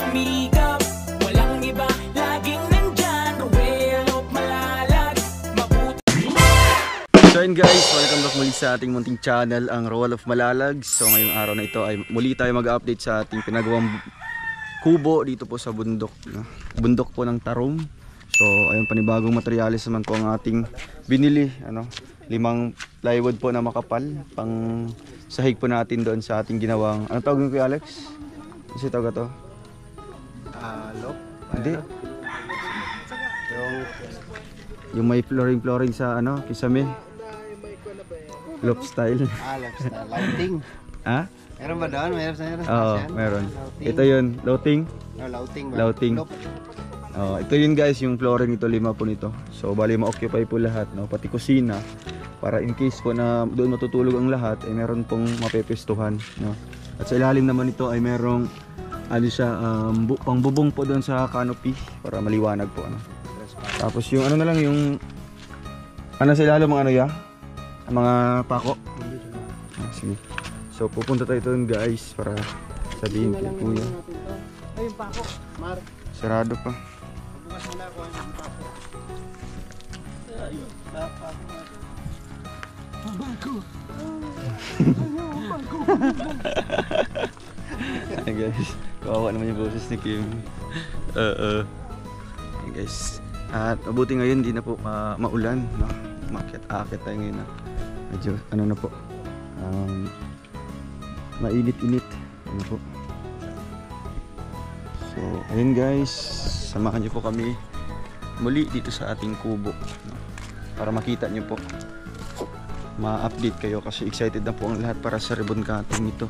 sumikap, walang iba, laging nandyan, Roel of Malalag, mabuti. So yun guys, welcome back muli sa ating munting channel, ang Roel of Malalag. So ngayong araw na ito ay muli tayo mag-update sa ating pinagawang kubo dito po sa bundok, no? Bundok po ng Tarom. So ayun, panibagong materyales naman po ang ating binili, 5 plywood po na makapal pang sahig po natin doon sa ating ginawang, ano tawag nyo Kuya Alex? Kasi tawag to? Loop? Hindi. Yung may flooring sa kisame. Loop style. Loop style. Lighting. Ha? Meron ba doon? Oo, meron. Ito yun, loading. Louting ba? Louting. Ito yun guys, yung flooring ito, 5 po nito. So bali ma-occupy po lahat, pati kusina, para in case po na doon matutulog ang lahat, ay meron pong mapepestuhan, At sa ilalim naman ito ay merong pangbubong po doon sa canopy para maliwanag po, Tapos yung na lang yung sa ilalim mga mga pako. Sige. So pupunta tayo doon guys para sabihin kay Kuya. Ay, yung pako. Mark. Sarado pa. Bukas muna ako ang pako. Ayun, pako. Pabako. Hey guys, kawawa naman yung boses ni Kim. Hey guys, at mabuti ngayon di na po maulan, Maakit tayo ngayon, medyo na po, mainit-init, po. So ayun guys, samahan niyo po kami muli dito sa ating kubo, para makita niyo po, ma-update kayo kasi excited na po ang lahat para sa ribbon cutting ito.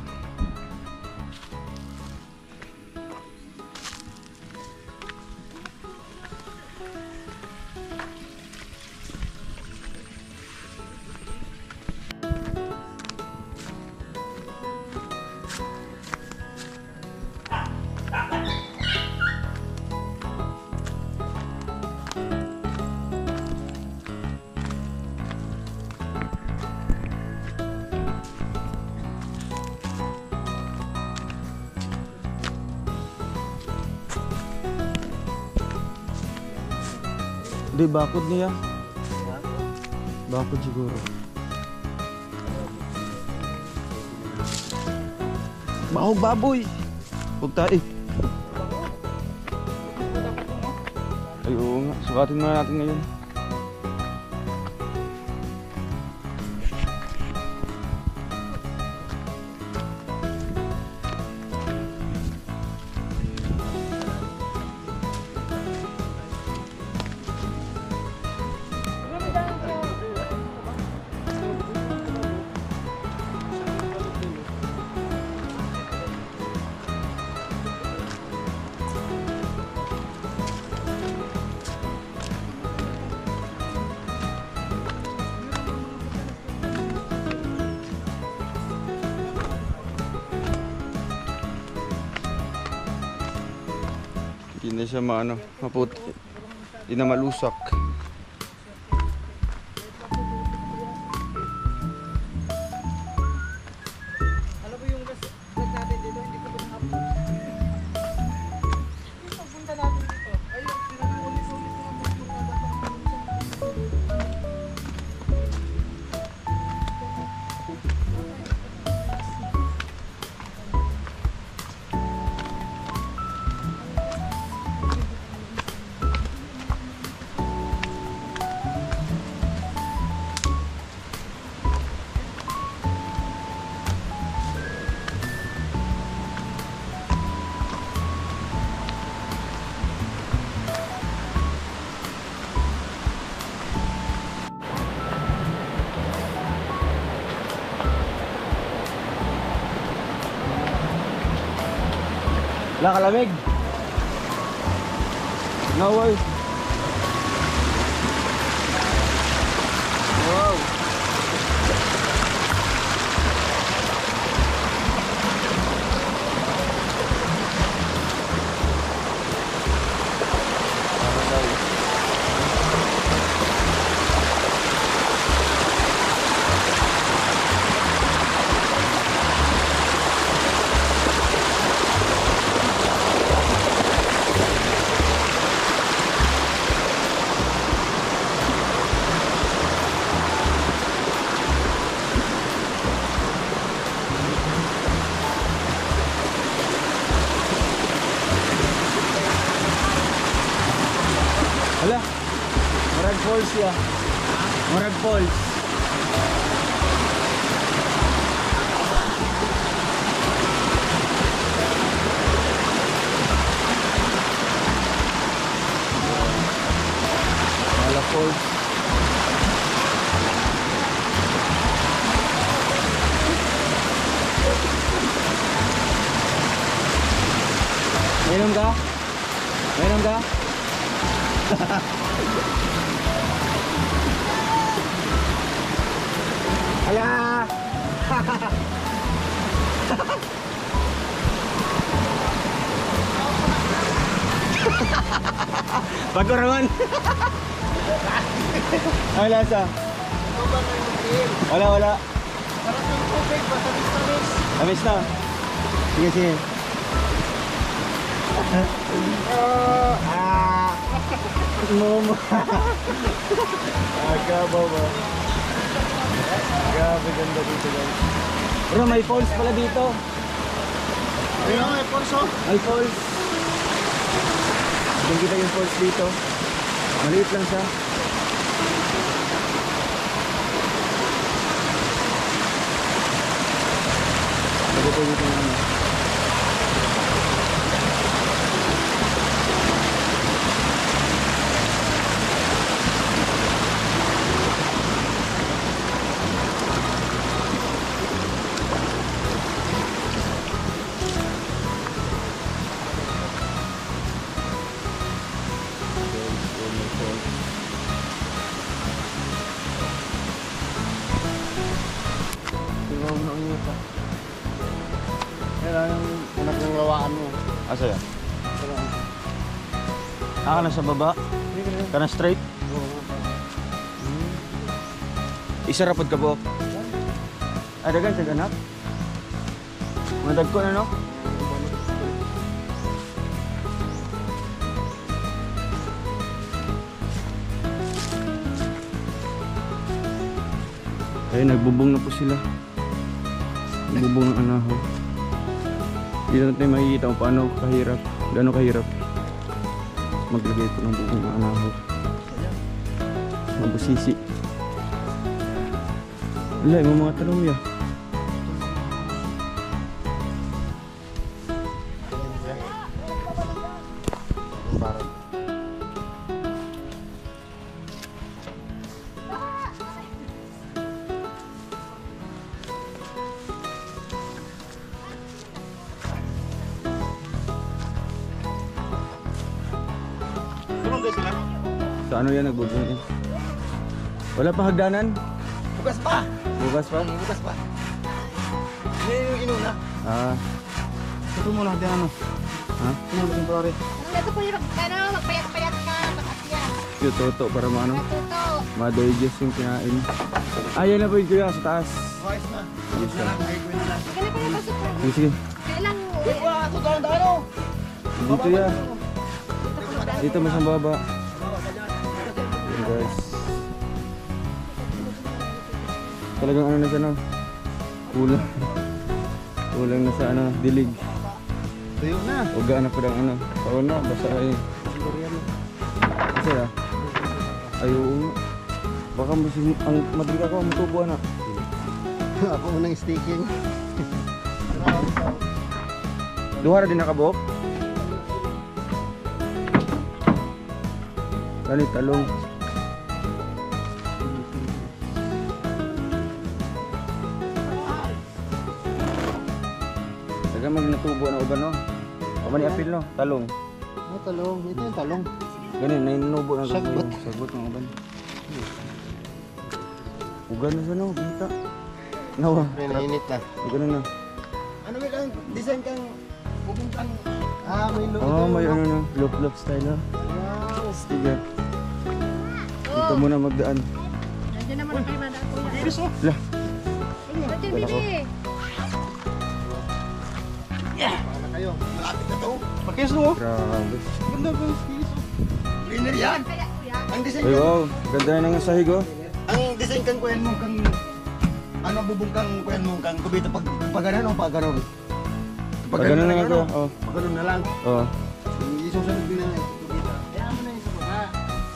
Di bakod niya. Bakod siguro. Mahog baboy. Huwag tayo. Ay oo nga. Sukatin muna natin ngayon. Hindi na siya maputi, hindi na malusak. Alam mo yung gas natin dito, hindi ko pa nakapun. Yung pagpunta natin dito, ayun, pinag-ulit-ulit na po yung Nakalamig. No way. Wow. falls ya. Murag falls. Mala falls. Mayroon ka? Mayroon ka? Hala! Bago naman! Ay, lasa? Wala, wala. Parang yung tubig, matamis-tamis. Tamis na. Sige, sige. Momo. Agabaw ba? Grabe ganda dito guys. Bro, may falls pala dito. Ayun, may pulso. May falls. Tingnan kita yung falls dito. Maliit lang siya. Bago po dito naman. Yan ang anak ng lawaan mo. Asa yan? Ka na sa baba? Ka na straight? Isa rapod ka po. Ay, dagan sa ganap? Madag ko na no? Ay, nagbubong na po sila. Nagbubong ng anahaw. Dito natin makikita kung paano kahirap, gano'ng kahirap maglagay ko ng bubong ng anahaw. Mabusisi. Wala, yung mga talong ya. Sa ano yan nagbubong yan? Wala pa hagdanan? Bukas pa! Bukas pa? Bukas pa. Yan yung inuna. Ah, Ito muna, di ano. ha? Ito muna, temporary. Ito po yung magpayat-payat ka, makasyan. Yung toto para maano? Matuto. Ma-digest yung kinain. Ah, yan na po yung kuya sa taas. Ayos na. Yes, sir. Ay, gawin na lang. Sige na kayo, pasok ka. Sige, sige. Kailang, Wala, ito daan-daan. Dito ya. Dito mas ang baba. Yan guys. Talagang ano na siya no? Kulang. Kulang na sa ano, dilig. Tuyo na. Huwag na po ng ano. Paro na, basta ay. Kasi ah. Ayaw. Baka ang madrig ako, matubuan na. Ako munang sticking. Duhara din nakabok. Ganit talong. Taga mag natubo na uban no. Pama ni apil no, talong. May talong. Ito yung talong. Ganin na inubo na Sagbot. Sagbot ng uban. Ugan na sa no, kita. Nawa. Nainit na. Ugan na. Ano ba lang? Design kang pupuntang. Ah, may logo. Oh, may ano no, loop style no. Wow. Sige. Dito muna magdaan. nandiyan naman ang kayo mandaan ko. Bilis oh. Lah, Nandiyan, Wala ko. bibi. Para kayo. Lapit na to. Pakis mo. grabe. Ganda ba? Bilis oh. Cleaner yan. Kaya kuya. Ang design Ay kang, wow, ganda na ng sahig oh. ang design kang kuyan mo kang ano bubong kang kuyan mo kang kubita pag ganun o pag ganun. Pag ganun lang ako. Oh. Pag ganun na lang. Oh. Isusunod din na lang kubita. Kaya mo na yung sa baba.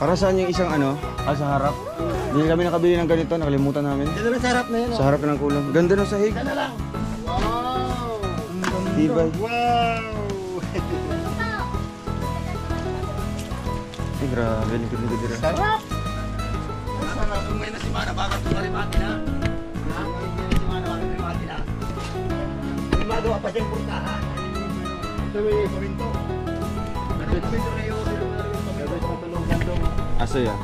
Para saan yung isang ano? Sa harap. Hindi kami nakabili ng ganito, nakalimutan namin. Dito lang sa harap na yun. Sa harap ng kulong. Ganda ng sahig. Sana lang. Wow! Tibay. Wow! Ay, grabe. Likod-likod dira. Sarap! Sana kung may nasimana, bakit tumarimati na? Ha? Kung may nasimana, bakit tumarimati na? May magawa pa siyang puntahan. Ito may paminto. Ano paminto na yun? Gagawin sa patulungan doon. Aso ya?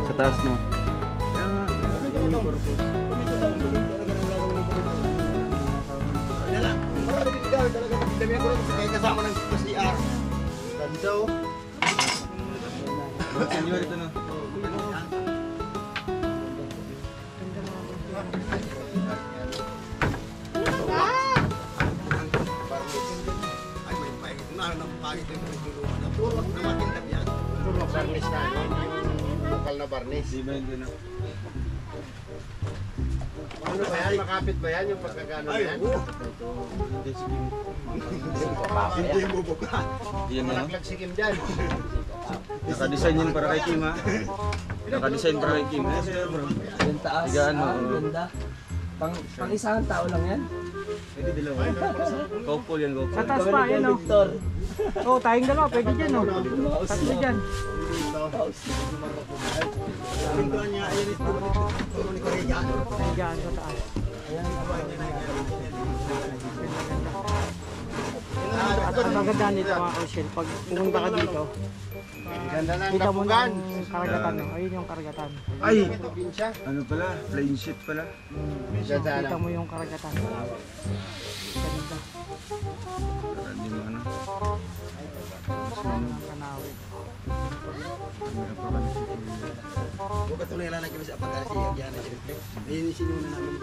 Sa taas no? Kaya lang, marami din daw, talaga dami ako rin kaya kasama ng CR. Ganda oh. Senyor ito no? Ay, may pangit yung tulungan. Puro ako na matindap yan. Puro barnis na, yung lokal na barnis. Di ba hindi na? Ano ba yan? Makapit ba yan yung pagkagano yan? Hindi yung bubukla. Yan na no? Malaklag si Kim dyan. Naka-design yun para kay Kim ha? Naka-design para kay Kim. Yes, sir, bro. Yung taas. Higaan mo. Ang ganda. Pang isang tao lang yan. Pwede dalawa. Couple yan, couple. Sa taas pa, yan o. Victor. Oh, tayong dalawa, pwede dyan o. Tatlo dyan. Pintuan niya, ayan ito. Puro ni Korea. Nandiyan sa taas. Ang maganda nito mga Rochelle, pag pumunta ka dito, Ganda ng kita mo lapugan. ng karagatan. No? Ayun yung karagatan. Ay! Probinsya. Ano pala? Plain sheet pala. Ganda Kita na. mo yung karagatan. Ganda. Para di mo ano. Ang kanawin. Meron pa pala si Kim. Bukat tuloy lang kami sa pagkakasiyag yan. Ayun yung sinuna namin.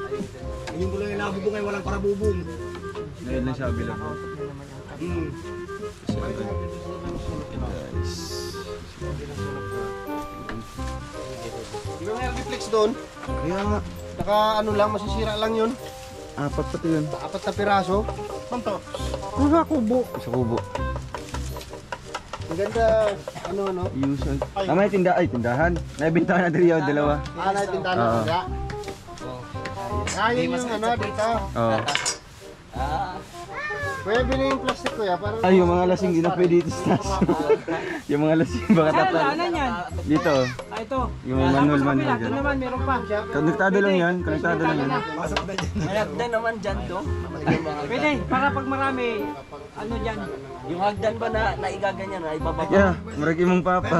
Ayun tuloy lang nabubong ay walang para bubong. Ngayon lang siya bilang ko. Hindi naman yung karagatan. Guys. Di ba may reflex doon? Kaya nga. Naka ano lang, masisira lang yun. Apat pati yun. 4 na piraso. Manto. Kuha kubo. Sa kubo. Ang ganda, ano. Usual. May tindahan. Naibintahan natin yung dalawa. Naitindahan na Oo. sila. Ayun yung ano dito. Oo. Kuya, bilhin yung plastic kuya. Parang Ay, yung mga lasing di na pwede dito sa taas. Yung mga lasing baka Saan, tatalo. ano yan? Dito. Ah, ito. Yung manual Tapos manual ito dyan. naman, meron pa. Konektado lang yan. Konektado lang yan. May hagdan naman dyan do. Pwede, para pag marami, ano dyan. Yung hagdan ba na naigaganyan na ibababa? Yeah, maragi mong papa.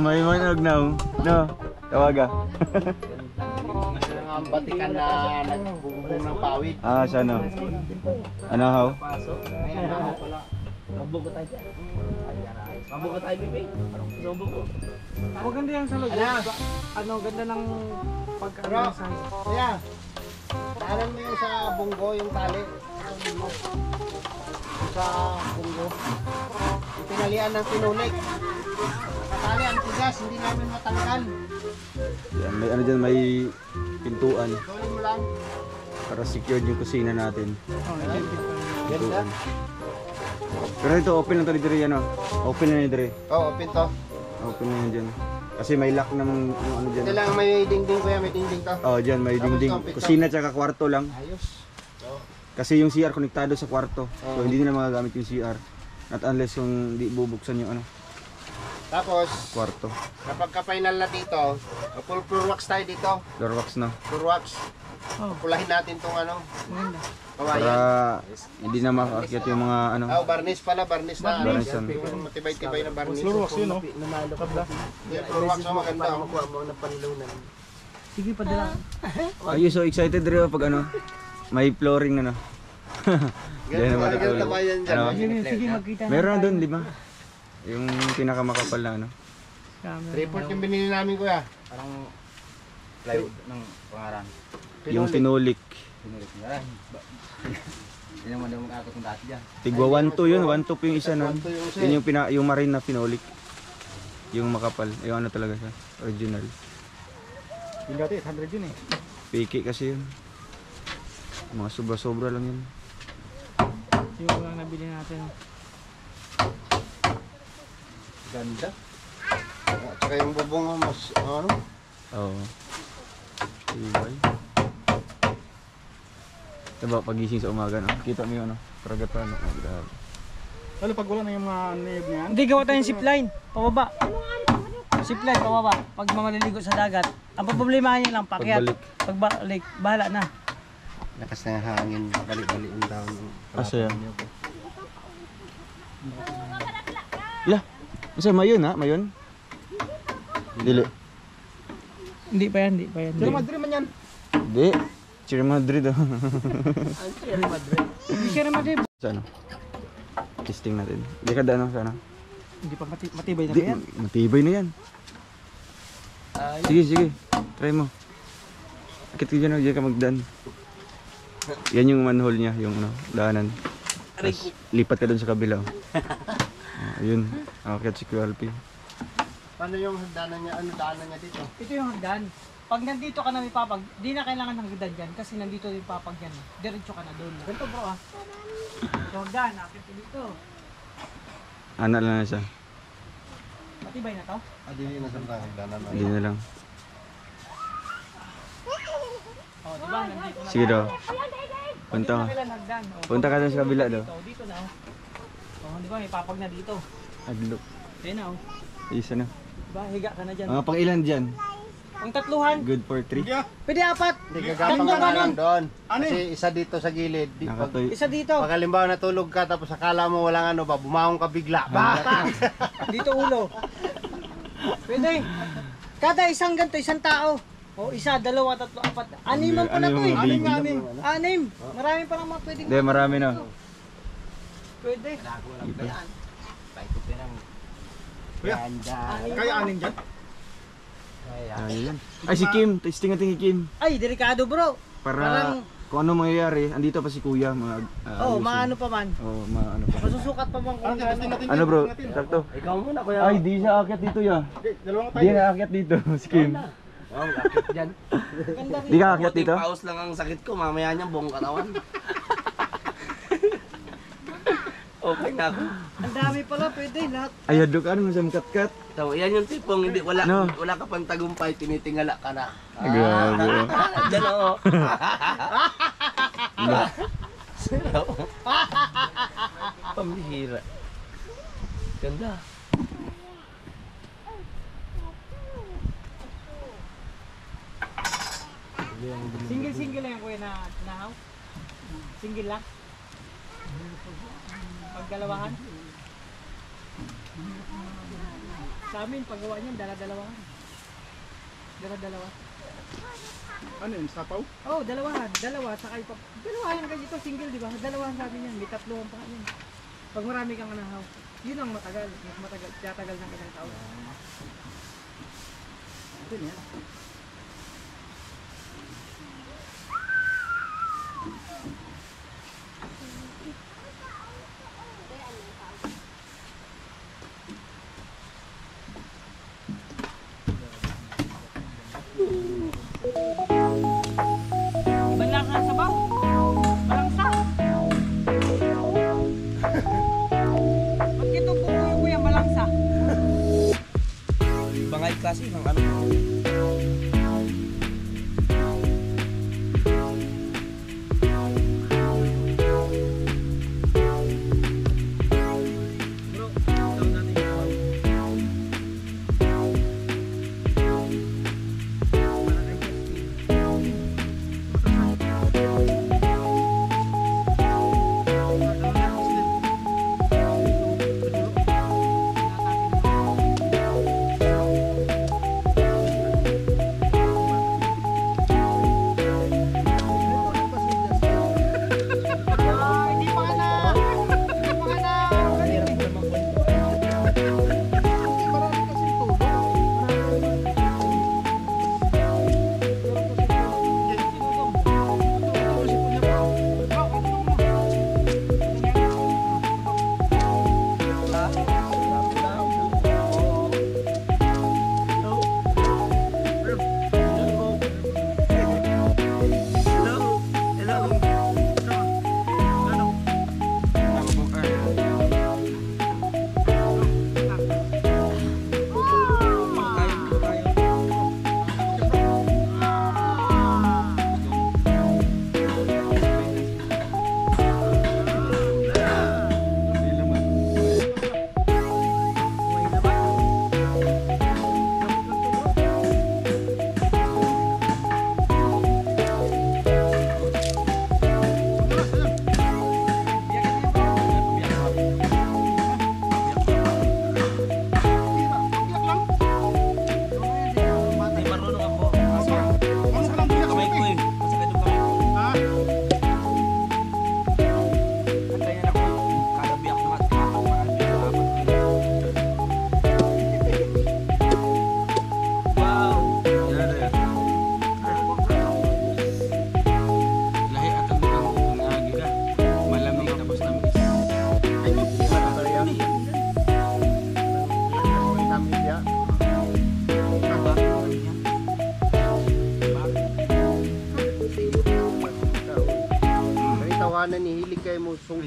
May manog now. No, tawaga. ang batikan na nagbubong ng pawid. Sa ano? Ano how? Mabugo tayo dyan. Mabugo tayo, baby. Mabugo. Maganda yan sa loob. Ano, ganda ng pag-ano Bro. sa Kuya, daanan mo yung sa bunggo, yung tali. Yung sa bunggo. Yung pinalian ng pinulik. Tali, ang tigas, hindi namin matanggal. Yan, may ano dyan, may pintuan Gawin mo lang. para secured yung kusina natin. Ganda. Pero ito open lang to dito yan oh. Open na yun dire. Oo, open to. Open na yun dyan. Kasi may lock naman yung ano dyan. Ito lang may dingding kuya, may dingding to. Oh, dyan may dingding. Kusina tsaka kwarto lang. Ayos. Kasi yung CR konektado sa kwarto. So hindi nila magagamit yung CR. Not unless yung di bubuksan yung ano, Tapos, kwarto. kapag ka-final na dito, full floor wax tayo dito. Door wax na. Floor wax. Oh. Pulahin natin tong ano, Maganda. Para kawayan. hindi na makaakyat yung mga ano. Barnis pala, barnis na. Barnis. Yung matibay-tibay na barnis. Floor wax yun, no? Yung floor wax na maganda. Makuha mo ng panilunan. Sige, padala. Are you so excited Rio pag ano? May flooring na no. Diyan na matutulog. tabayan dyan. Ano? Sige, magkita na. Meron na doon, di ba? Yung pinakamakapal na ano. Camera. Report yung binili namin kuya. Parang plywood ng pangaran. Yung pinulik. Pinulit niya. Hindi naman naman ako kung dati dyan. Tigwa 1-2 yun, 1-2 po yung isa nun. 1-2 yung isa. Yun yung marine na pinulik. Yung makapal, yung ano talaga siya, original. Yung dati, 100 yun eh. Piki kasi yun. Mga sobra-sobra lang yun. Yung lang nabili natin. Ganda. At saka yung bubong mas ano? Oo. Tibay. Diba, pagising sa umaga, no? Kita mo yung ano, karagatan, no? Oh, grabe. Lalo pag wala na yung mga niyog niyan. Hindi, gawa tayong zipline. Pababa. Zipline, pababa. Pag maliligo sa dagat. Ang problema niya lang, pakyat. Pagbalik, bahala na. Lakas na yung hangin, balik-balik yung down. Asa yan? Lah, masa mayon ha? Mayon? Dili. Hindi pa yan. Pero Madrid man yan. Di. Cheer Madrid oh. Hindi siya naman din. Sa ano? Testing natin. Di ka ano sana? Hindi pa matibay na Di, ba yan? matibay na yan. Sige. Try mo. Akit ka dyan, diyan ka magdan. Yan yung manhole niya, yung ano, daanan. Tapos, lipat ka dun sa kabila. Oh. Ayun, akit si QLP. Paano yung hagdanan niya? Ano daanan niya dito? Ito yung hagdan. Pag nandito ka na may papag, di na kailangan ng hagdan dyan kasi nandito yung papag yan. Diretso ka na doon. Ganito bro ah. Ito hagdan, akit ko dito. Ana lang na siya. Matibay na to? Di na sa hagdanan. Hindi na lang. Oh, di ba? Nandito na. Sige daw. Punta ka. Kailan hagdan? Oh, Punta ka dun sa kabila daw. dito na oh. Oh, di ba may papag na dito. Adlo. Ayun na oh. Isa na. Diba? Higa ka na dyan. Mga pang ilan dyan? Ang tatluhan. Good for 3? Pwede apat. Hindi gagapang ka na lang doon. Kasi isa dito sa gilid. Nakatoy. Isa dito. Pag halimbawa natulog ka tapos akala mo walang ano ba, bumangon ka bigla. Dito ulo. Pwede. Kada isang ganito, isang tao. O isa, dalawa, tatlo, apat. Animan pa na to eh. Anim. Anim. Marami pa lang mga pwedeng. Hindi, marami na. Pwede. Kaya aning dyan. Ayun. Ay, si Kim. Testing natin kay Kim. Ay, delikado bro. Para Parang- kung ano mangyayari, andito pa si Kuya. Maano pa man. Maano pa. Masusukat pa bang kung ano. Ano bro? Sakto. Ikaw muna kuya. Ay, di siya aakyat dito ya. Dalawang Di na aakyat dito, si Kim. Oh, akit dyan. Ganda rin. Di ka aakyat dito? Paus lang ang sakit ko, mamaya niya buong katawan. Okay na ako. Ang dami pala, pwede lahat. Ay, adok ano mo sa kat-kat. So, yan yung tipong hindi wala No. wala ka pang tagumpay, tinitingala ka na. Grabe. Diyan oo. Pambihira. Ganda. Single lang yung kuya na nahaw. Single lang. Pagdalawahan. Sa amin, paggawa niyan, dala-dalawahan. Dala-dalawa. Ano yun, sapaw? Oh, dalawahan. Dalawa, saka ipa... Dalawahan kayo dito, single, di ba? Dalawahan sa amin yan. May tatluhan pa yan. Pag marami kang nahaw, yun ang matagal. Mas matagal. Tiyatagal ng ilang taon. Ito niya. Ibang lang ang sabaw. Malangsa. Ba't ito po kuya malangsa? Bangay klase ng ano. Bro, daw natin yung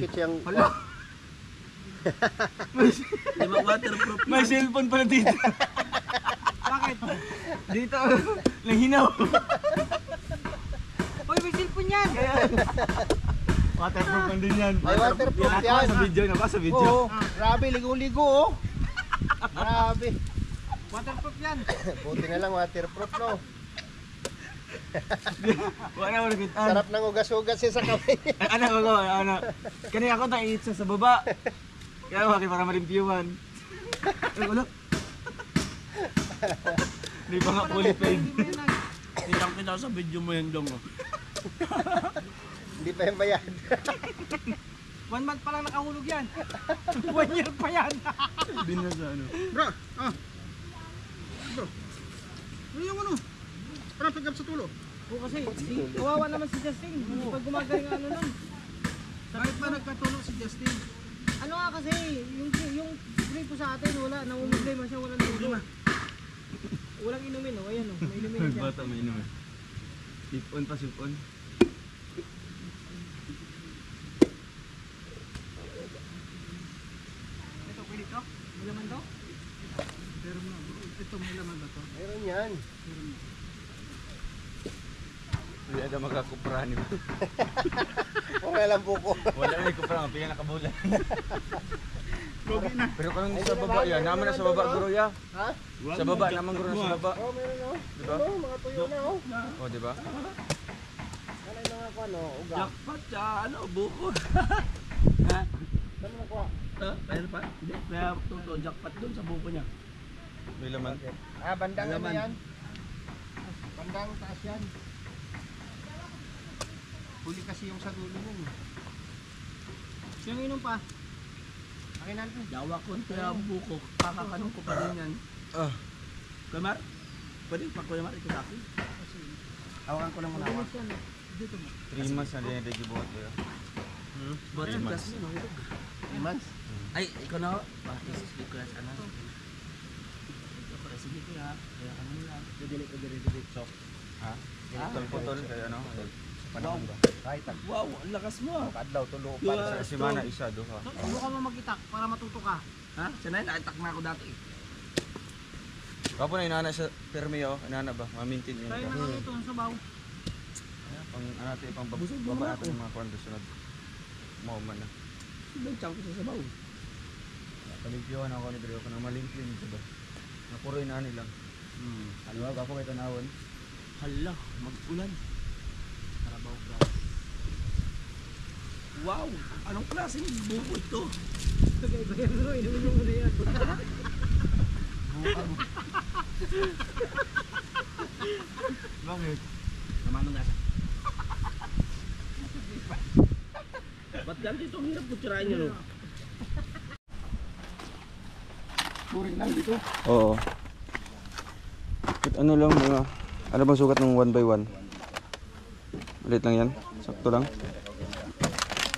Dikit siyang... Di ba waterproof? May cellphone pala dito. Bakit? Dito, nahinaw. Uy, may cellphone yan! Waterproof man din yan. May waterproof yan. Sa video, nabasa sa video. Oo, grabe, ligo-ligo oh. Grabe. Waterproof yan! Buti na lang waterproof no. Wala mo nagkit. Sarap ng ugas-ugas siya sa kamay. Ano. Kanina ako naiit sa baba. Kaya waki para malimpiyuhan. Wala. Hindi pa nga qualified. Tingnan kita sa video mo yung dong. Hindi pa yung bayad. 1 month pa lang nakahulog yan. 1 year pa yan. Binasa ano. Bro, Bro. Ano yung ano? Parang pagkap sa tulo. Oo kasi, kawawa naman si Justin. Pag gumagaling ano nun. Kahit pa nagkatulog si Justin. Ano nga kasi, yung gripo sa atin, wala. Namumugay man siya, walang tulo. Walang inumin, oh. Ayan, oh. May inumin siya. Bata may inom. Sip-on pa, sip-on. Ito, pwede to? May laman to? Pero ito may laman ba to? Meron yan. Hindi ada magkakupra ni mo. Kung alam po ko. Wala na yung kupra, piya nakabulan. Logi na. Pero kung sa baba yan, naman na sa baba guro ya. Ha? Sa baba, naman guro na sa baba. Oh, meron oh. Diba? Ano, mga tuyo na oh. O, diba? Ano yung mga ano, uga. Jackpot sa ano, buko. Saan mo nakuha? Mayroon pa? Hindi, kaya totoo jackpot doon sa buko niya. May laman. Ah, bandang ano Laman. yan? Bandang taas yan. Huli kasi yung sa dulo nun. Siyang inom pa. Akin natin. Jawa ko kaya buko. Kakakanong ko pa rin yan. Ah. Kuya Mar? Pwede pa Kuya Mar, ito sa akin. Hawakan ko lang muna ako. 3 months na din yung regibuhat ko. Buat Three yung months. class mo, ito. 3 months. Ay, ikaw na ako. Bakit si class ano? Ito ko, sige kuya. Kaya ano lang. Dili. Sok. Ha? Putol-putol kaya ano? Panahon ba? Kahit tag. Wow, ang lakas mo. Kadlaw, tulo Diba? pa. Sa simana isa, duha. Subukan mo mag-itak para matuto ka. Ha? Sanay, naitak na ako dati. Kapo na inana sa permiyo, inana ba? Ma-maintain yun. Tayo na lang ito sa baw. Pang ano natin, pang baba natin yung mga kwento sunod. Mauman na. Ibang chunk ko sa sabaw. Palimpiyuhan ako ni Drio ko na malimpyun ito ba? Napuro inani lang. Ano ba? Kapo kayo tanawon. Hala, mag-ulan. Karabaw bro. Wow, anong klaseng buko ito? Kaya bro, inumin mo muna yan. Bakit? Naman nung nasa. Ba't ganito itong hirap kutsirain nyo, no? Turing lang dito. Oo. At ano lang mga, ano bang sukat ng 1 by 1? Ulit lang yan? Sakto lang?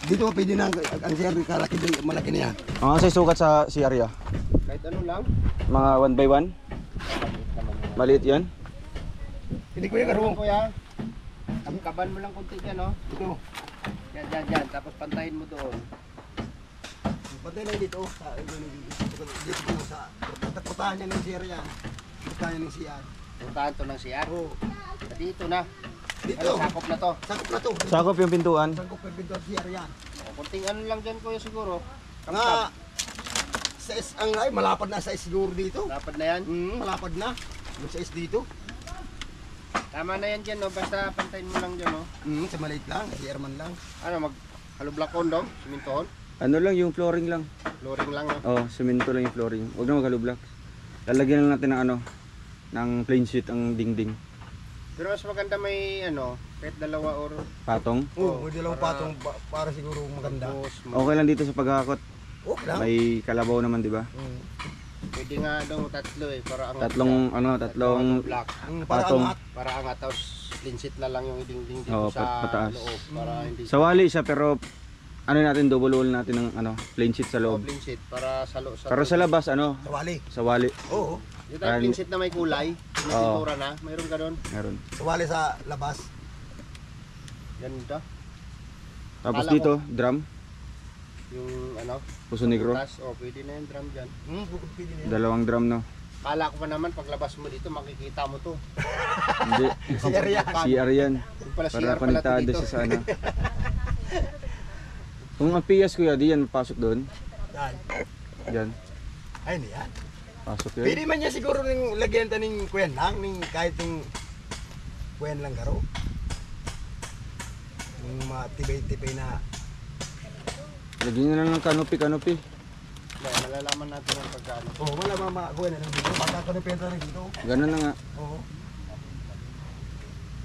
Dito pwede na ang seri kalaki din malaki na yan. Ang asay sukat sa si Arya? Kahit ano lang. Mga 1 by 1? Maliit yan? Hindi ko yung karuong kuya. Kaban mo lang konti dyan oh. Dito. Yan. Tapos pantahin mo doon. Pantay lang dito. Dito sa putahan niya ng CR yan. Putahan niya ng CR. Putahan to ng CR? Oo. Dito na. Dito. Ano, sakop na to? Sakop na to. Sakop yung pintuan? Sakop yung pintuan CR yan. Kunting ano lang dyan kuya siguro. Nga, size ang ay malapad na size siguro dito. Lapad na yan? Malapad na. Yung size dito. Tama na yan dyan no. Basta pantayin mo lang dyan no. Sa maliit lang, si Airman lang. Ano mag halublakon daw? Simintohon? Ano lang, yung flooring lang. Flooring lang no. Oh, semento lang yung flooring. Huwag na maghalublock. Lalagyan lang natin ng ano, ng plain sheet ang dingding. Pero mas maganda may ano, kahit dalawa or Patong. Oo, may dalawang patong para siguro maganda. tapos Okay lang dito sa paghahakot. Okay lang. May kalabaw naman, di ba? pwede nga daw tatlo eh para angat. Tatlong block Para patong. angat. para angat tapos linsit na lang yung dingding dito Oo, sa pataas. loob para hindi Sa wali siya pero ano natin, double wall natin ng ano, plain sheet sa loob. linsit para sa loob Pero sa labas ano, Sa wali. sa wali. Oo. yung type linsit na may kulay, may Oo. pintura na, mayroon ka doon. Meron. Sa wali sa labas. Ganda. Tapos Kala dito, drum. Yung ano? Puso Negro. Butas, pwede na yung drum dyan. Pwede na yan. 2 drum no. Kala ko pa naman paglabas mo dito makikita mo to. Hindi. CR yan. Yung pala Para CR pala to konektado dito. siya sa ano. Kung ang PS kuya, di yan pasok doon. Yan. Yan. Ay, hindi yan. Pasok yun. Pwede man niya siguro ng lagyan ta ng kuyan lang, ng kahit ng kuyan lang garo. Yung matibay-tibay na. Lagyan na lang ng canopy. Kaya malalaman natin yung pagkano. Oh, wala mga kuyan na lang dito. Baka ko na penta na dito. Ganun na nga. Oo.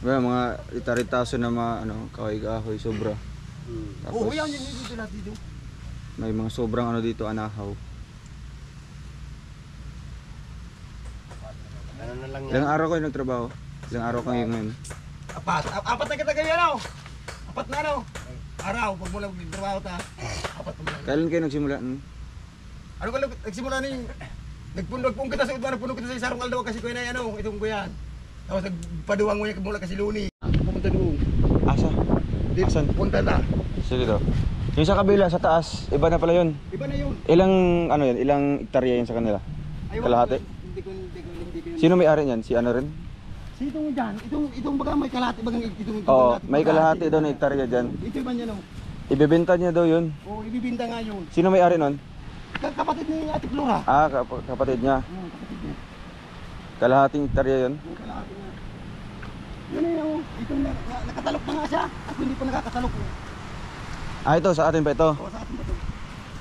Ba, mga itaritaso na mga ano, kahoy-kahoy, sobra. Tapos, Oo, yan yung dito natin dito. may mga sobrang ano dito, anahaw. Ano na lang yan. Ilang araw kayo nagtrabaho? Ilang araw kayo ngayon? Apat na kita kayo ano? Apat na ano? Araw, pag mula magtrabaho ta. Apat na lang. Kailan kayo nagsimula? Ano ka lang, nagsimula na yung nagpundog kita sa udwan, nagpundog kita sa isarong aldaw kasi kuya na yan ano, itong kuyan. Tapos nagpaduwang mo yan mula kasi Luni. Pumunta doon. Asa? Dito, Asan? punta na. Sige daw. Yung sa kabila, sa taas, iba na pala yun. Iba na yun. Ilang, ano yan, ilang hektarya yun sa kanila? Kalahati? Hindi ko. Sino may ari niyan? Si ano rin? Si itong dyan, itong baga may kalahati, bagang itong Oo, may kalahati daw na hektarya dyan. Ito ba niya no? Ibebenta niya daw yun. Oo, ibibinta nga yun. Sino may ari nun? Kapatid ni Ate Flora. Ah, kapatid niya. Oo, kapatid niya. Kalahating hektarya yun. Yung kalahati nga. Yun na yun, itong nakatalok na nga siya. At hindi pa nakakatalok. Ah, ito, sa atin pa ito. Oo, sa atin ba ito?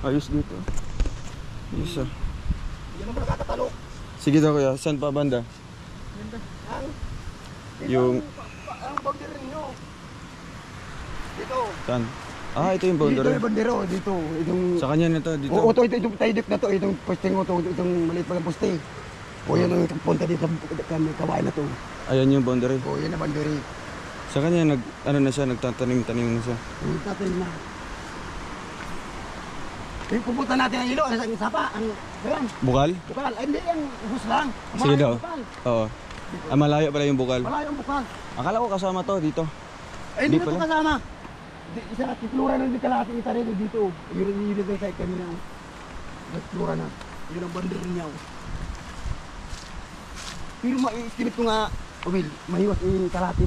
Ayos dito. Ayos ah. Yan ang nakakatalok. Sige daw kuya, saan pa banda? Yung, Ang boundary nyo. Dito. saan? Ah, ito yung Dito boundary. yung boundary, dito. Itong... Sa kanya nito, dito. Oo, itong taydip na to, itong posting mo to, itong maliit pa ng poste. O yan ang punta dito sa kawain na to. Ayan yung boundary. O yan ang boundary. Sa kanya, ano na siya, nagtatanim-tanim na siya. Yung tatay na. Yung pupunta natin ang ilo, ang sapa, ang bayan. Bukal? Bukal, ay hindi, ang ubus lang. Sige daw. Bukal. Oo. Ah, malayo pala yung bukal. Wala yung bukal. Akala ko kasama to dito. Ay, hindi Di na ito pala. kasama. Isa at itlura na din kalahati kita rin dito. Yun yung site kanina. Itlura na. Yun ang bandar niya. Pero ma-estimate ko nga, Will, mahiwas yung kalahati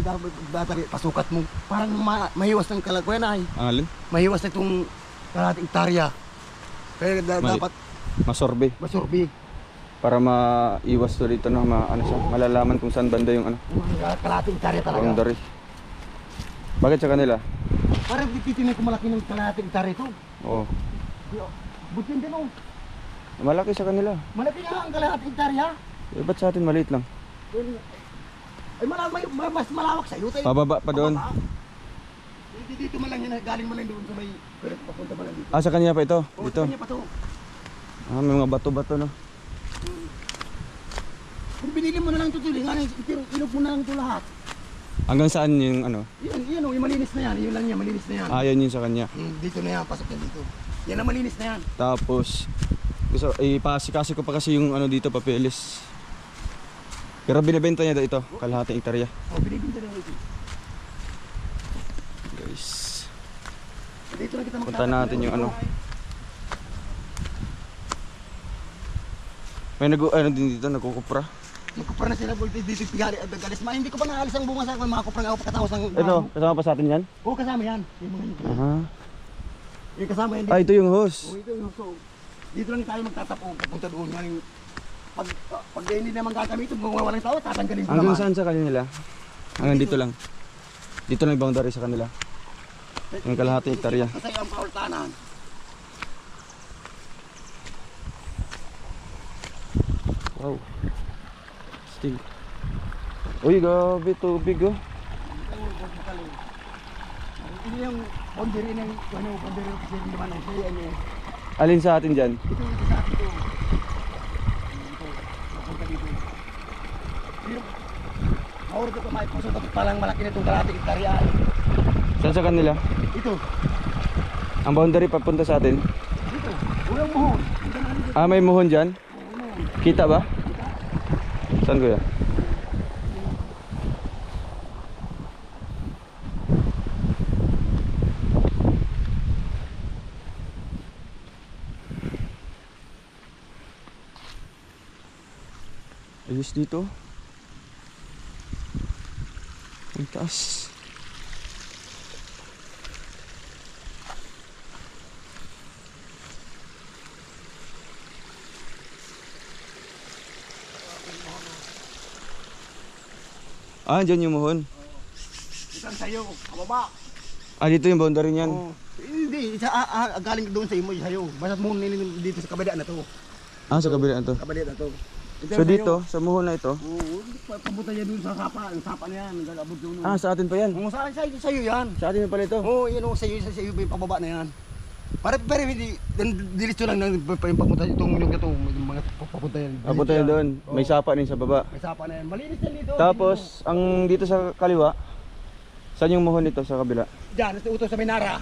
battery, pasukat mo. Parang mahiwas ng kalagwayan ay. Ang alin? Mahiwas na itong kalahati hektarya. Kaya dapat Masorbe. masurbi. Para maiwas to dito, no? Ano siya, malalaman kung saan banda yung ano, Kalahati hektarya talaga. boundary. Bakit sa kanila? Parang titinan ko malaki ng kalahati hektarya ito. Oo. Butin din oh. Malaki sa kanila. Malaki nga ang kalahati hektarya. Eh, ba't sa atin maliit lang? Ay mas malawak sa iyo tayo. Pababa pa doon. Hindi dito man lang yan, galing man lang doon sa may papunta man lang dito. Ah, sa kanya pa ito? Oo, Dito? sa kanya pa to. Ah, may mga bato-bato, no? Kung binili mo na lang ito, ilog mo na lang ito lahat. Hanggang saan yung ano? Yan oh, yung malinis na yan, yun lang yan, malinis na yan. Ah, yan yung sa kanya. Dito na yan, pasok yan dito. Yan ang malinis na yan. Tapos, gusto, ipasikaso ko pa kasi yung ano dito, papeles. Pero binibenta niya daw ito, kalahating hektarya. Oh, binibinta na ito. Guys, Dito na kita punta natin yung ano. May ano din dito, nagkukupra. Magkupra na sila, dito pigali at galis. Hindi ko pa naalis ang bunga sa akin, mga kupra nga ako pagkatapos ng... Ito, kasama pa sa atin yan? Oo, kasama yan. Yung mga yun. Aha. Yung kasama yan. Ah, ito yung hose. Oo, ito yung so, dito lang tayo magtatapo, pupunta doon. Pag hindi naman gagamitin, kung walang tao, tatanggalin ko Hanggang naman. saan sa kanila? Hanggang dito lang. Dito lang yung boundary sa kanila. Yung kalahating hektarya. Kasi ang kaultanan. Wow. Still. Uy, gabi tubig oh. Ini yung boundary ng boundary ng kasi naman ang siya niya. Alin sa atin dyan? Ito sa akin to. Ito, papunta dito. Pero, mauro ko may puso ito palang malaki na itong kalahating hektarya. Saan sa kanila? Ito, Ang boundary papunta sa atin? dito, ulang mohon. Ah, may muhon dyan? Kita ba? Saan kuya? Ayos dito. Ang taas. Ah, dyan yung muhon. Isang sayo, kababa. Ah, dito yung boundary niyan. Oh. Hindi, galing doon sa imo sayo. Basta mo dito sa kabila na to. Ah, sa kabila na to. Kabila na to. So dito, sa muhon na ito. Oo, papunta yan doon sa sapa. Ang sapa na yan, nag-abot doon. Ah, sa atin pa yan. Oo, sa'yo yan. Sa atin pala ito. Oo, yun o, sa'yo yung pababa na yan. Pero hindi, diretso lang yung papunta itong yung ito, mga papunta yan. Papunta yan doon. May sapa din sa baba. May sapa na yan. Malinis yan dito. Tapos, ang dito sa kaliwa, saan yung muhon nito sa kabila? Diyan, utos sa Minara.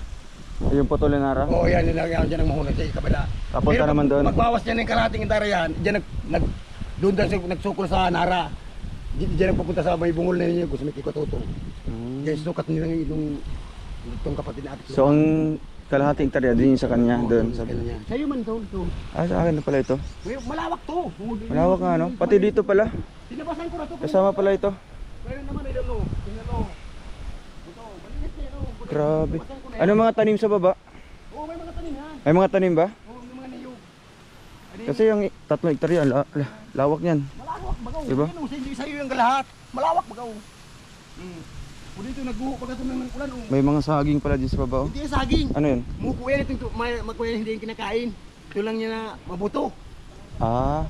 Yung Potol na Nara? Oo, yan dyan ang mahunag sa kabila. Papunta naman doon. Magbawas yan ng kalating Nara yan, dyan doon nagsukol sa Nara. Diyan nagpupunta sa may bungol na ninyo, gusto may kikototo. Diyan sukat nila itong kapatid na ate. So, ang kalahating hektarya din yung sa kanya doon. Sa'yo man to. Ah, sa akin na pala ito. Malawak to. Malawak nga, no? Pati dito pala. Tinabasan ko na to. Kasama pala ito. Meron naman ito, no? Tingnan mo. Ito, malinis na ito. Grabe. Ano mga tanim sa baba? Oo, may mga tanim yan. May mga tanim ba? Oo, may mga niyog. Kasi yung 3 hektarya, lawak niyan. Malawak, bagaw. Diba? Yan, sa'yo yung lahat. Malawak, bagaw. O dito, nagbuho pagka ng ulan. May mga saging pala dyan sa baba. Oh. Hindi yung saging. Ano yun? Muko yan, magkuya hindi yung kinakain. Ito lang niya na mabuto. Ah,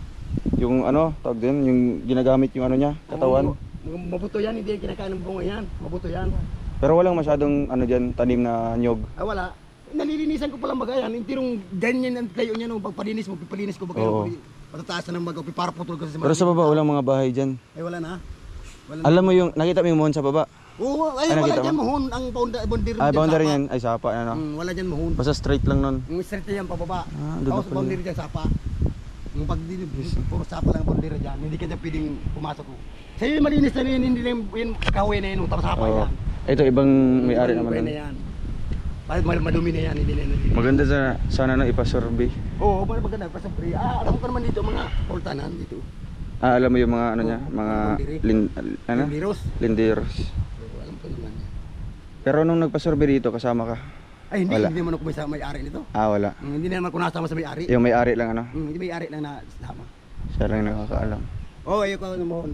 yung ano, tawag din, yung ginagamit yung ano niya, katawan. Mabuto yan, hindi yung kinakain ng bunga yan. Mabuto yan. Pero walang masyadong ano dyan, tanim na nyog. Ah, wala. Nalilinisan ko palang baga yan. Hindi rin ganyan ang tayo niya nung pagpalinis mo, pipalinis ko baga. Oo. Patataasan ng baga, para putol ko sa Pero sa baba, walang mga bahay dyan. Ay, wala na. Wala na. Alam mo yung, nakita mo yung mohon sa baba? Oo, ay, Ano wala kita dyan mo? mohon. Ang boundary Ah, dyan, boundary sapa. yan, ay sapa, ano. Wala dyan mohon. Basta straight lang nun. Yung straight yan pababa. Ah, doon Tapos na pala. boundary dyan, sapa. Yung pag puro sapa lang ang boundary dyan, hindi ka dyan pwedeng pumasok ko. Sa'yo yung malinis na yun, hindi lang yung kahoy na yun, tapos sapa Oo. yan. Ito, ibang may-ari naman Ibang nun. na yan. Madumi na yan, hindi na yan. Maganda sana na ipasurvey. Oo, maganda. Pasapri. Alam ko naman dito mga pultanan dito. Ah, alam mo yung mga ano niya, mga ano? Virus. Linderos. Alam ko naman. Pero nung nagpasurvey dito, kasama ka? Ay, hindi. Wala. Hindi naman ako may-ari nito. Ah, wala. Hindi naman ako nasama sa may-ari. Yung may-ari lang ano? Hindi may-ari lang na sama. Siya lang nakakaalam. Oo, ayoko ano mohon.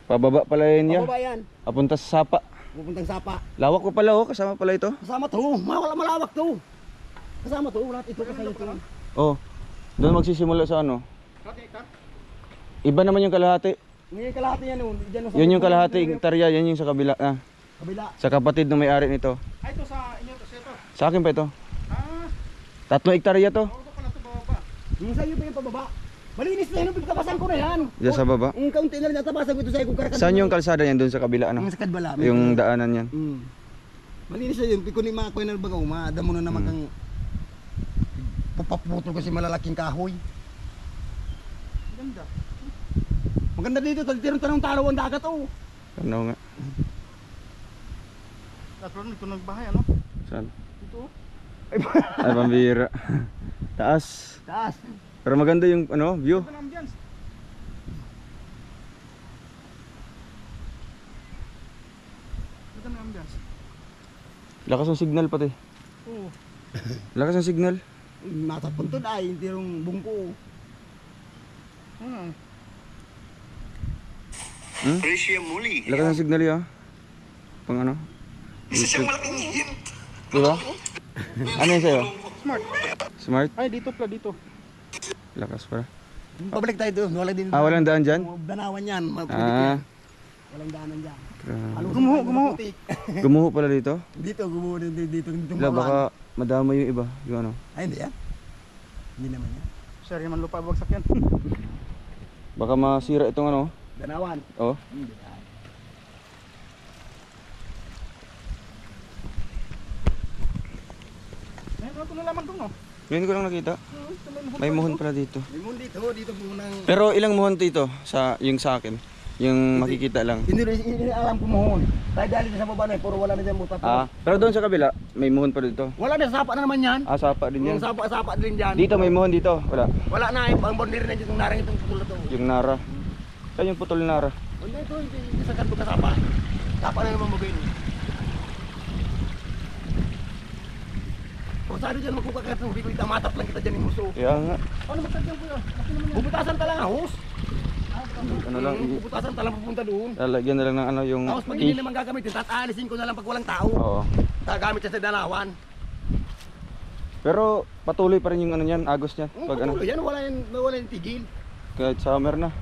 Pababa pala yun niya. Pababa yan. Papunta sa sapa. Pupuntang sapa. Lawak ko pala oh, kasama pala ito. Kasama to. Malawak to. Kasama to. Lahat ito kasama to. Oh, doon magsisimula sa ano? Iba naman yung kalahati. Ngayon kalahati yan. Diyan sa Yun yung kalahati hektarya, yan yung sa kabila. Ah, kabila. sa kapatid ng may-ari nito. Ay, ito sa inyo, to, ito. Sa akin pa ito. Ah, 3 hektarya to. ito pala ito bababa. Yung sa'yo pa yung pababa. Malinis na yun. Pagtapasan ko na yan. Diyan sa baba. Yung kaunti na rin natapasan ko ito sa'yo. Kung karakan. Saan yung kalsada yan doon sa kabila ano? Yung sa kadbala. Yung daanan yan. Malinis na yun. Kung mga kuya na bagaw, madamo na naman kang papaputol kasi malalaking kahoy. Ganda. Maganda dito. Tirong tanong talo ang dagat oh. Ano nga? Tapos ito nagbahay, ano? Saan? Ito. Ay, pambira. Taas. Taas. Pero maganda yung ano, view. Ito na ambience. Ito na ambience. Lakas ng signal pati. Oo. Lakas ng signal. Nasa puntod ay. Tirong bungko. Hmm. Lakas ng signal yun. Pang ano? Isa siyang malaking hint. Diba? Ano yun sa'yo? Smart. Smart? Ay, dito pala, dito. Lakas pa. Pabalik tayo doon. Wala din. Ah, walang daan dyan? Danawan yan. Ah, Walang daanan dyan. grabe. Gumuho. Gumuho pala dito? Dito, gumuho dito. Wala, baka madama yung iba. Yung ano? Ay, hindi yan. Hindi naman yan. Sir, man lupa bagsak yan. Baka masira itong ano. Danawan. Oh. Hindi yan. Ngayon, ano ito na lamang doon, no? Ngayon ko lang nakita. May muhon pala dito. May mundo dito munang. Pero ilang muhon dito sa yung sa akin? Yung makikita lang. Hindi alam ko mohon. Tayo dali sa baba na, puro wala na dyan muta. Ah, pero doon sa kabila, may muhon pa dito. Wala na, sapa na naman yan. Ah, sapa din yan. Yung sapa din dyan. Dito may muhon dito. Wala. Wala na, ang boundary na dyan, kung narang itong pula to. Yung Nara. Saan yung putol nara? Hindi ito, hindi sa kanto kasapa. Sapa na naman mabin. Kung saan dyan magkukakat, hindi ko itamatap lang kita dyan yung muso. Kaya nga. Ano magkadyan ko yan? Bubutasan ka lang, host. Ano lang, Bubutasan ka lang papunta doon. lalagyan na lang ng ano yung Tapos pag hindi naman gagamitin, tataalisin ko na lang pag walang tao. Oo. Gagamit siya sa dalawan. Pero patuloy pa rin yung ano niyan, agos niyan. Pag ano, Yan, wala yung tigil. kahit summer na.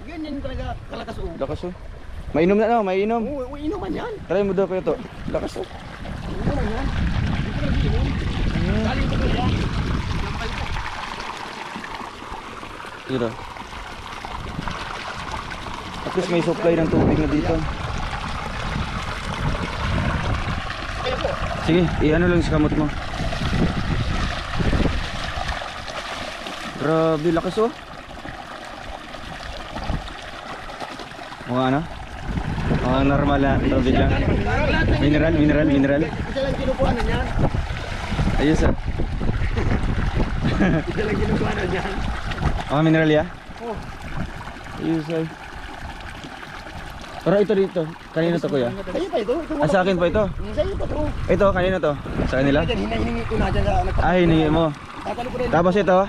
Ganyan talaga kalakas o. Lakas oh. Mainom na no, mainom. Oo, inuman yan. Try mo daw kayo to. Lakas oh. Inuman yan. Dito lang inom. Galing ko yan. Dito. At least may supply ng tubig na dito. Sige, i-ano lang sa kamot mo. Grabe, lakas oh. Mga ano? Mga normal na tubig lang. Mineral. Isa lang kinukuha na yan. Ayos ah. Isa lang kinukuha na yan. Mga mineral ya? Oh. Ayos ay. Pero ito dito, kanino to kuya? Sa'yo pa ito. Ah, sa akin pa ito? Sa'yo pa ito. Ito, kanino to? Sa kanila? Hinahiningi ko na dyan sa Ah, hiningi mo. Tatalo ko rin. Tapos ito,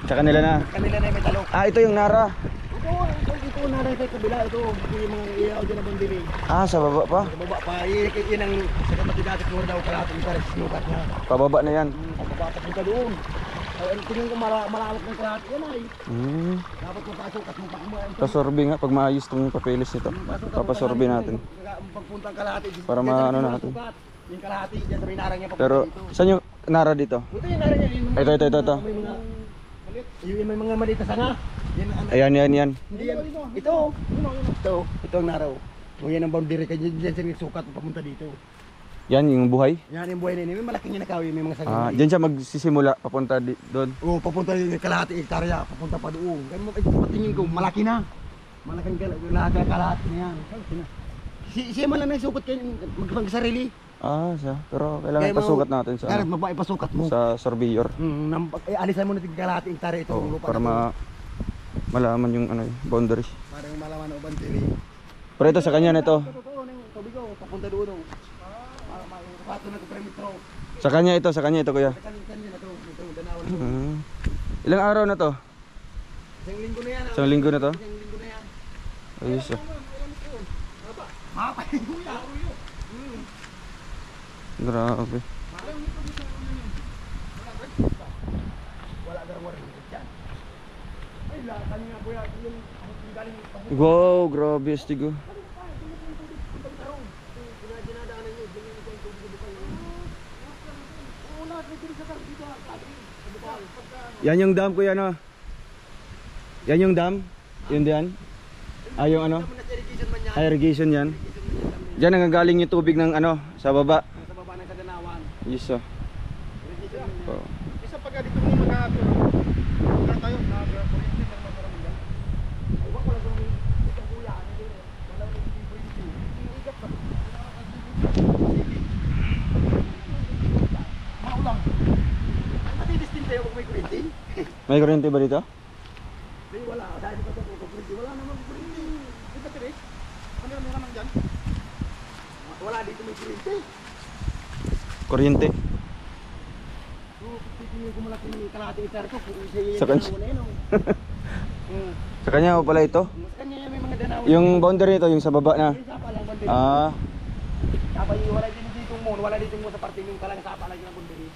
sa kanila na. Kanila na may talok. Ah, ito yung Nara. Ito na rin sa kabila. Ito yung mga ilaw dyan na bandili. Ah, sa baba pa. Sa baba pa. Yan ang sa kapatid natin kung daw kalating ka rin sinukat niya. Pababa na yan. Pagpapatak ka doon. Ay, tingin ko malalak ng kalahati yan ay. Dapat mapasok at mapakumuha. Pasorbe nga, pag maayos itong papeles nito. Papasorbe natin. Pagpuntang kalahati. Para maano natin. Yung kalahati dyan sa may narang niya. Pero, saan yung Nara dito? Ito yung narang niya. Ito. May mga yung may mga maliit na sanga. Yan ang Ayan. Hindi yan. Ito ang naraw. O yan ang boundary kaya dyan siya sukat papunta dito. Yan yung buhay. Yan yung buhay na yun. May malaking nakawi, may mga Ah, saging. dyan siya magsisimula, papunta doon. Oo, papunta yung kalahati hektarya, papunta pa doon. Kaya patingin ko, malaki na. Malaking kalahati na yan. Siya man lang na sukat kayo mag-sarili. Ah, siya. Pero kailangan Kaya mo- ipasukat natin sa, Kaya ano, ipasukat mo. sa surveyor. Alisan mo na yung kalahati hektarya itong Oo, lupa. para malaman yung ano, boundary. Para yung malaman o boundary. Pero ito sa kanya na ito. Totoo ng tubig ko, papunta doon. Pato na ito perimetro. Sa kanya ito kuya. Kanina na ito, danawan. Ilang araw na to? Isang linggo na yan. Isang linggo na to? Isang linggo na yan. Ayos ah. Mapay kuya. Grabe. Wala garwar dyan. Ay, kanina kuya, yung galing Wow, grabe astigo. Yan yung dam kuya no? Yan yung dam? Yun diyan? Ah, yung ano? Irrigation yan. Diyan nanggaling yung tubig ng ano, sa baba. sa baba ng Kadanawan. Yes ah. Oh. Isa pag dito mo mag-aapyo. Tayo na kuryente na maraming yan. Maulang. Ang distinct tayo kung may kuryente. May kuryente ba dito? Hindi, wala. Dahil pa ito kung kuryente. Wala naman kuryente. Di ba Tere? Ano yung naman dyan? Wala dito may kuryente. Kuryente. So, titingin ko malaki ng kalahati hektarya ko. Sa kanya. Sa Sa kanya mo pala ito? kanya may mga danawan. Yung boundary nito, yung sa baba na. Yung sapa lang banderi. Ah, Tapos wala din dito mo, wala dito mo sa parte yung kalang sapa lang yung banderi.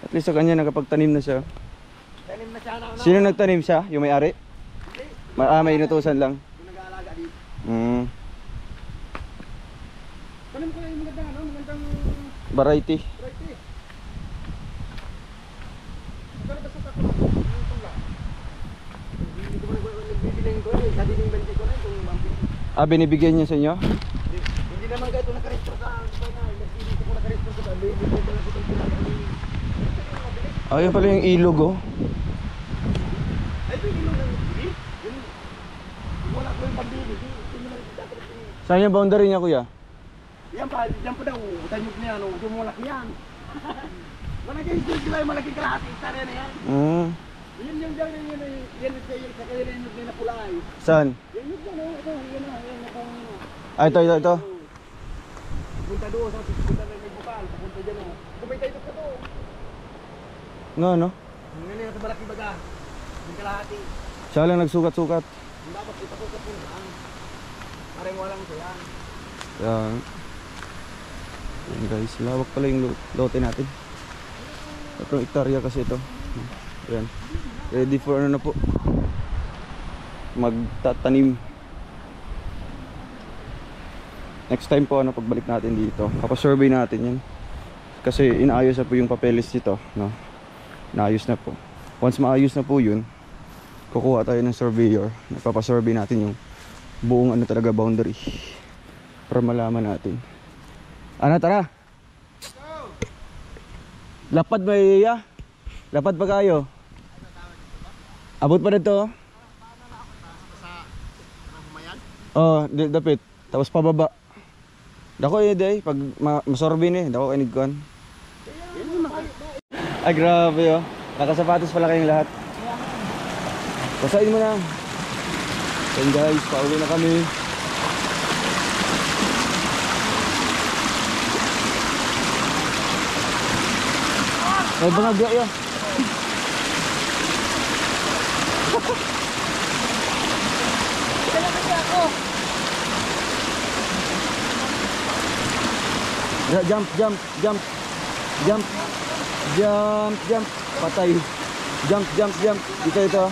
at least sa kanya nakapagtanim na siya. Tanim na siya na. Sino nagtanim siya? Yung may-ari? May inutusan lang. Yung nag-aalaga dito. Tanim ko yung magandang Variety. variety. Magkano ba sa takot? Yung tungla? Hindi ko nagbibiling ko eh. Sa dining benti ko na itong bambi. Ah, binibigyan niya sa inyo? Hindi naman ka ito nakarestro sa hindi ko nakarestro sa dali. Hindi ko pala ito pinakali. Ah, yun pala yung ilog oh. Ay, ito yung ilong ng bili. Wala ko yung pambili. Hindi naman ito dapat ito. Saan yung boundary niya kuya? Yan pa daw. Tanyog na yan. Ito mo malaki yan. Malaki yung sila yung malaking kalahati. Hektarya na yan. Yun yung dyan, yan sa kanila yung napula ay. Saan? Yan yung dyan, ito, Ah, ito. Punta doon, punta na may bukal, punta dyan o. Kumay tayo ito to. Nga, no? Ngayon yung malaki baga, yung kalahati. Siya lang nagsukat-sukat. Yung dapat ipatukat po saan. Parang walang ito yan. Yan. Yan guys, lawak pala yung lote natin. 3 hektarya kasi ito. Yan. Ready for ano na po. Magtatanim. Next time po pagbalik natin dito, papasurvey natin yan. Kasi inaayos na po yung papeles dito, no? Inaayos na po. Once maayos na po yun, kukuha tayo ng surveyor. Papasurvey natin yung buong talaga boundary. Para malaman natin. Ano, tara! Lapad ba iya? Lapad pa kayo? Abot pa dito? Oh, dapit. Tapos pababa. Dako day pag masorbe ni, dako kinig kon. Ay grabe oh. Nakasapatos pala kayong lahat. Basahin mo na. Then guys, pauwi na kami. Ay bangag ya. Jump. Patay. Jump. Dito ito.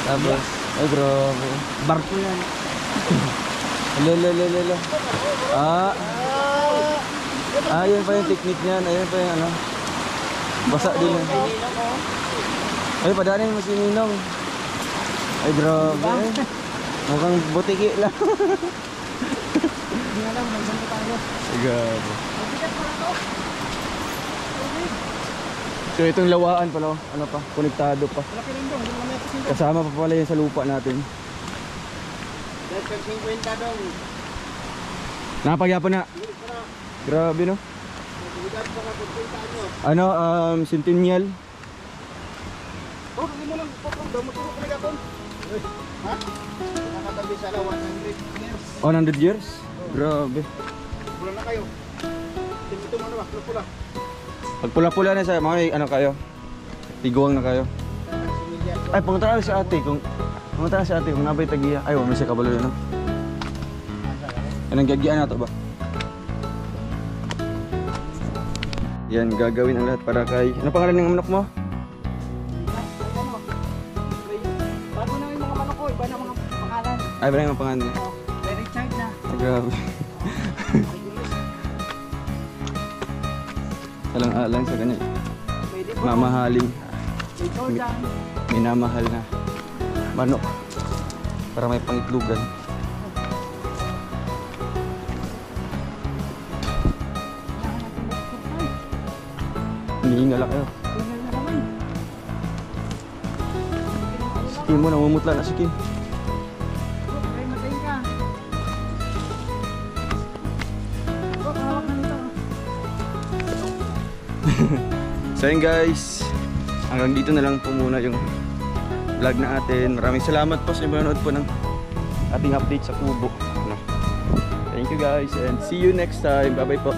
Tapos, ay grabe. Barko yan. Lele. Ayun pa yung technique niyan. Ayun pa yung ano. Basa din yan. Ay, padanin mo si Ninong. Ay grabe. Mukhang butiki lang. Hindi alam, nagsanto tayo. Grabe. So itong lawaan pala, ano pa, konektado pa. Malaki rin doon, hindi naman natin Kasama pa pala yun sa lupa natin. Dahil pag 50 dong. Napagyapan na. Grabe no. Bigat pa na 50 nyo. Ano, Centennial. Oh, hindi mo lang daw mo tulog talaga kon. Ha? Nakatabi sa 100 years. 100 years? Grabe. Pula na kayo. Ito mo na ba? Pula. Pag pula-pula na sa mga ano kayo? Tiguang na kayo. Ay, pumunta na si ate kung nabay tagiya. Ay, may siya kabalo yun. No? Anong gagian na to ba? Yan, gagawin ang lahat para kay... Ano pangalan ng manok mo? Bago na yung mga manok ko, iba na mga pangalan. Ay, ba ang pangalan niya? Kay Richard na. Grabe. Alang-alang sa kanya. Pwede po. Mamahaling. Ikaw dyan. Minamahal na manok. Para may pangitlugan. Hinihingal kayo. Tingnan na naman. Si Kim mo, namumutla na si Kim. Ay, matayin ka. Hawak na nito. So yun guys, hanggang dito na lang po muna yung vlog natin. Maraming salamat po sa panonood po ng ating update sa Kubo. Thank you guys and see you next time. Bye bye po.